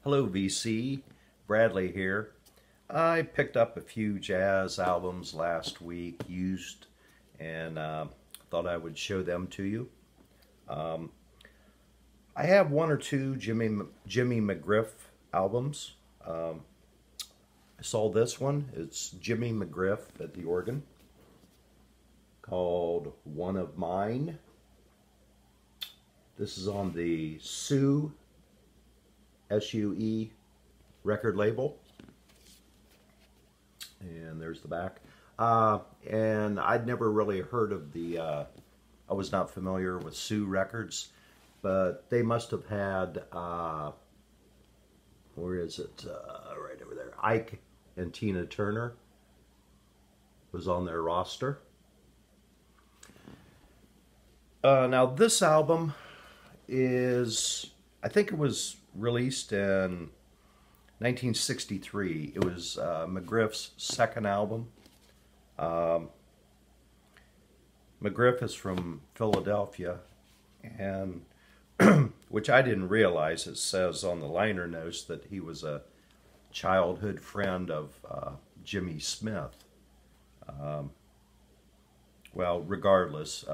Hello VC, Bradley here. I picked up a few jazz albums last week, used, and thought I would show them to you. I have one or two Jimmy McGriff albums. I saw this one. It's Jimmy McGriff at the organ, called One of Mine. This is on the Sue, S-U-E record label. And there's the back. And I'd never really heard of the, I was not familiar with Sue Records, but they must have had, where is it? Right over there. Ike and Tina Turner was on their roster. Now this album is, I think it was released in 1963. It was McGriff's second album. McGriff is from Philadelphia, and which I didn't realize. It says on the liner notes that he was a childhood friend of Jimmy Smith. Well, regardless,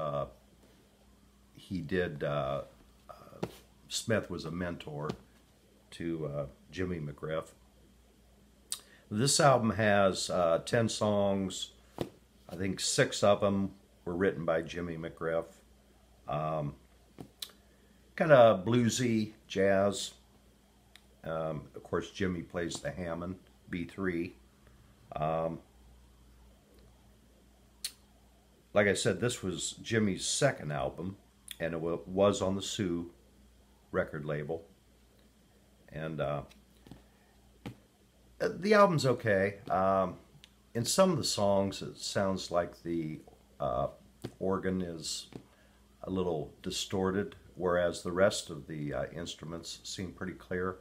he did. Smith was a mentor to Jimmy McGriff. This album has 10 songs. I think 6 of them were written by Jimmy McGriff. Kind of bluesy jazz. Of course, Jimmy plays the Hammond B3. Like I said, this was Jimmy's second album, and it was on the Sue record label. And the album's okay. In some of the songs, it sounds like the organ is a little distorted, whereas the rest of the instruments seem pretty clear.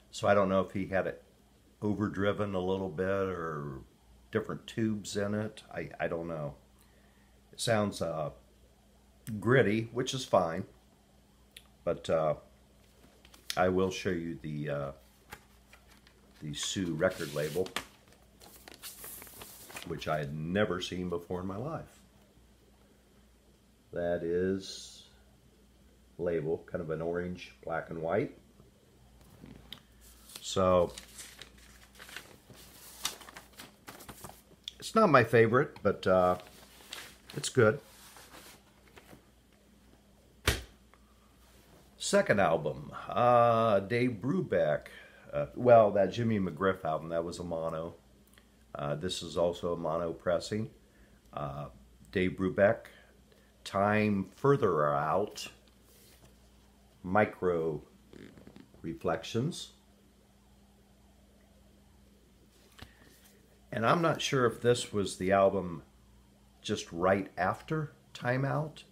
So I don't know if he had it overdriven a little bit or different tubes in it. I don't know. It sounds gritty, which is fine. But I will show you the Sue record label, which I had never seen before in my life. That is label, kind of an orange, black and white. So it's not my favorite, but it's good. Second album, Dave Brubeck. Well, that Jimmy McGriff album, that was a mono. This is also a mono pressing. Dave Brubeck, Time Further Out, Micro Reflections. And I'm not sure if this was the album just right after Time Out.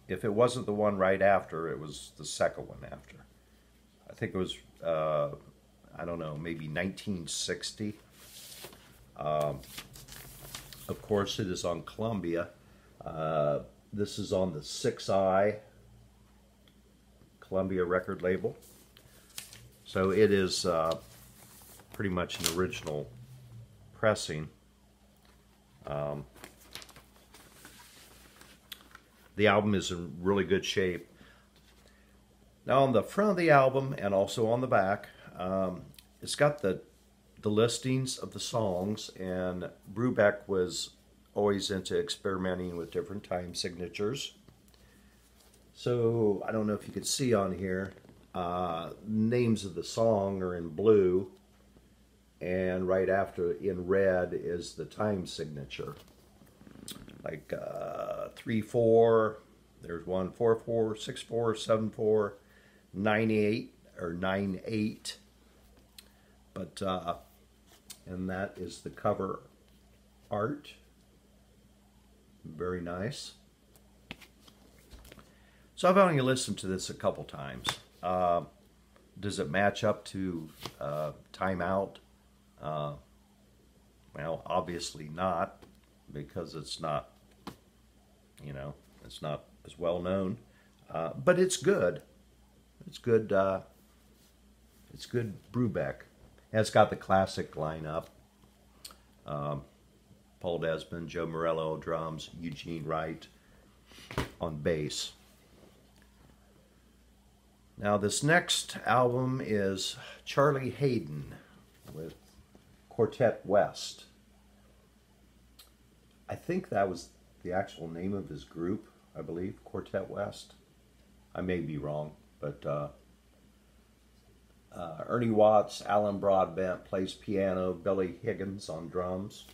If it wasn't the one right after, it was the second one after. I think it was, I don't know, maybe 1960. Of course, it is on Columbia. This is on the 6i Columbia record label. So it is pretty much an original pressing. The album is in really good shape. Now on the front of the album and also on the back, it's got the listings of the songs, and Brubeck was always into experimenting with different time signatures. So I don't know if you can see on here, names of the song are in blue, and right after in red is the time signature. Like 3/4, there's 1 4/4, 6/4, 7/4, 9/8 or 9/8. But and that is the cover art. Very nice. So I've only listened to this a couple times. Does it match up to Time Out? Well, obviously not, because it's not, you know, it's not as well known. But it's good. It's good It's good Brubeck. And it's got the classic lineup. Paul Desmond, Joe Morello drums, Eugene Wright on bass. Now this next album is Charlie Haden with Quartet West. I think that was the actual name of his group, I believe, Quartet West. I may be wrong, but Ernie Watts, Alan Broadbent plays piano, Billy Higgins on drums.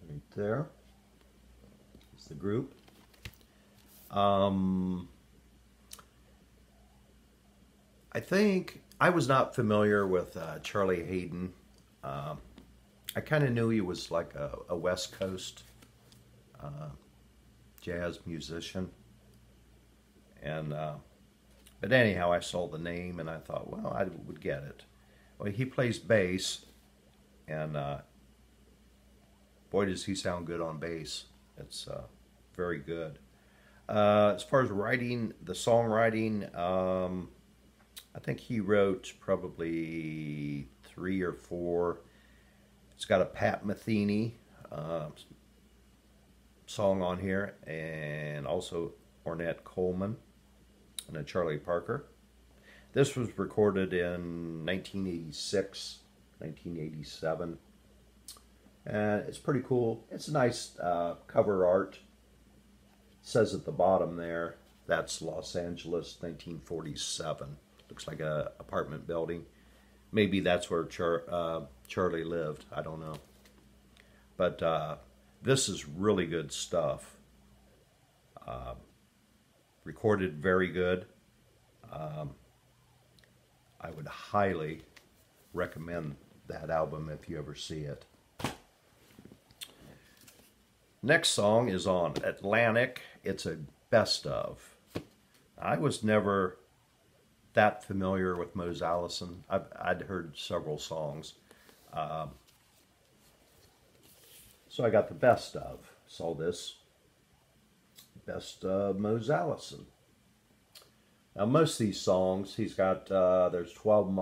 Right there is the group. I think I was not familiar with Charlie Haden. I kind of knew he was like a West Coast jazz musician, and but anyhow, I saw the name and I thought, well, I would get it. Well, he plays bass, and boy, does he sound good on bass. It's very good. As far as writing, the songwriting, I think he wrote probably 3 or 4. It's got a Pat Metheny song on here, and also Ornette Coleman and a Charlie Parker. This was recorded in 1986, 1987. And it's pretty cool. It's a nice cover art. It says at the bottom there, that's Los Angeles, 1947. Looks like a apartment building. Maybe that's where Charlie lived. I don't know. But this is really good stuff. Recorded very good. I would highly recommend that album if you ever see it. Next song is on Atlantic. It's a best of. I was never that familiar with Mose Allison. I'd heard several songs. So I got the best of. Saw this. Best of Mose Allison. Now most of these songs, he's got, there's 12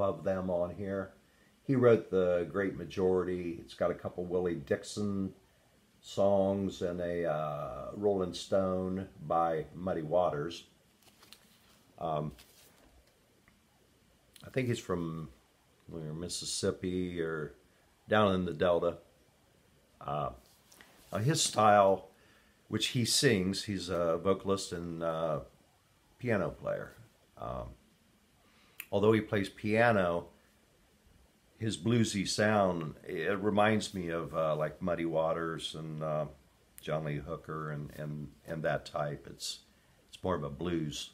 of them on here. He wrote the great majority. It's got a couple Willie Dixon songs and a Rolling Stone by Muddy Waters. I think he's from Mississippi or down in the Delta. His style, which he sings, he's a vocalist and piano player. Although he plays piano, his bluesy sound, it reminds me of like Muddy Waters and John Lee Hooker and that type. It's more of a blues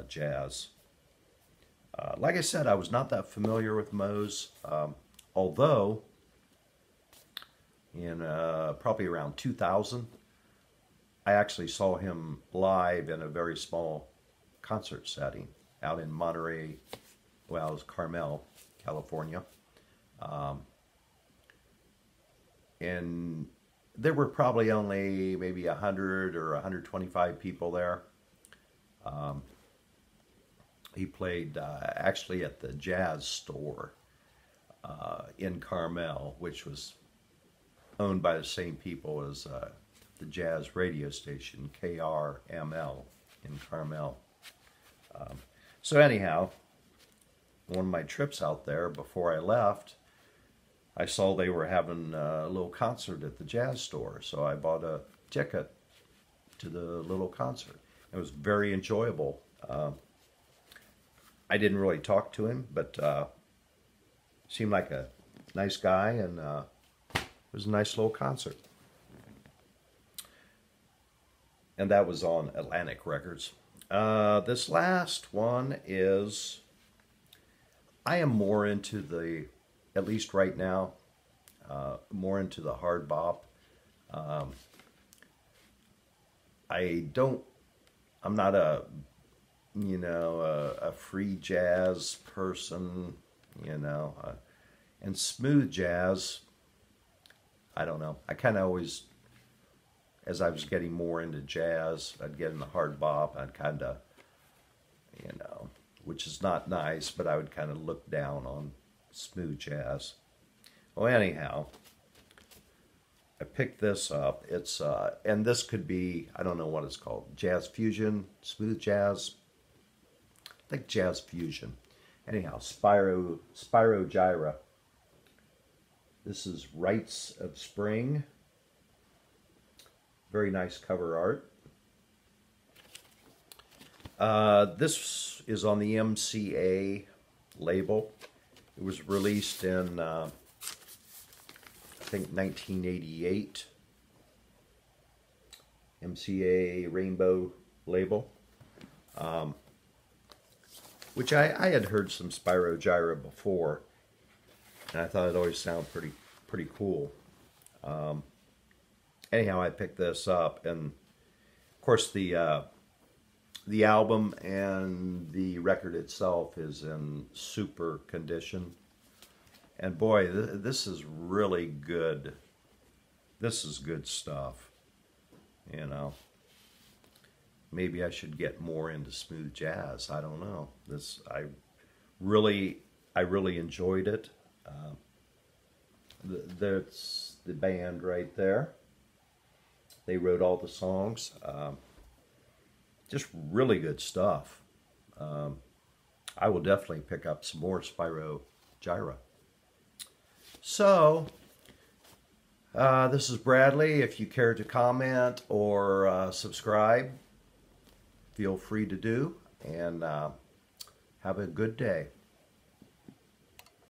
jazz. Like I said, I was not that familiar with Mose, although in probably around 2000, I actually saw him live in a very small concert setting out in Monterey, well, it was Carmel, California. And there were probably only maybe 100 or 125 people there. He played actually at the Jazz Store in Carmel, which was owned by the same people as the jazz radio station, KRML in Carmel. So anyhow, one of my trips out there, before I left, I saw they were having a little concert at the Jazz Store, so I bought a ticket to the little concert. It was very enjoyable. I didn't really talk to him, but seemed like a nice guy, and it was a nice little concert. And that was on Atlantic Records. This last one is, I am more into the, at least right now, more into the hard bop. I'm not a, a free jazz person, and smooth jazz, I don't know. I kind of always, as I was getting more into jazz, I'd get in the hard bop, I'd kind of, would which is not nice, but I would kind of look down on smooth jazz. Well, anyhow, I picked this up. It's and this could be, I don't know what it's called, jazz fusion, smooth jazz. I think jazz fusion. Anyhow, Spyro Gyra. This is Rites of Spring. Very nice cover art. This is on the MCA label. It was released in, I think, 1988. MCA Rainbow label. Which I had heard some Spyro Gyra before, and I thought it always sounded pretty cool. Anyhow, I picked this up, and of course the album and the record itself is in super condition. And boy, this is really good. This is good stuff, you know. Maybe I should get more into smooth jazz. I don't know. I really enjoyed it. That's the band right there. They wrote all the songs. Just really good stuff. I will definitely pick up some more Spyro Gyra. So, this is Bradley. If you care to comment or subscribe, feel free to do, and have a good day.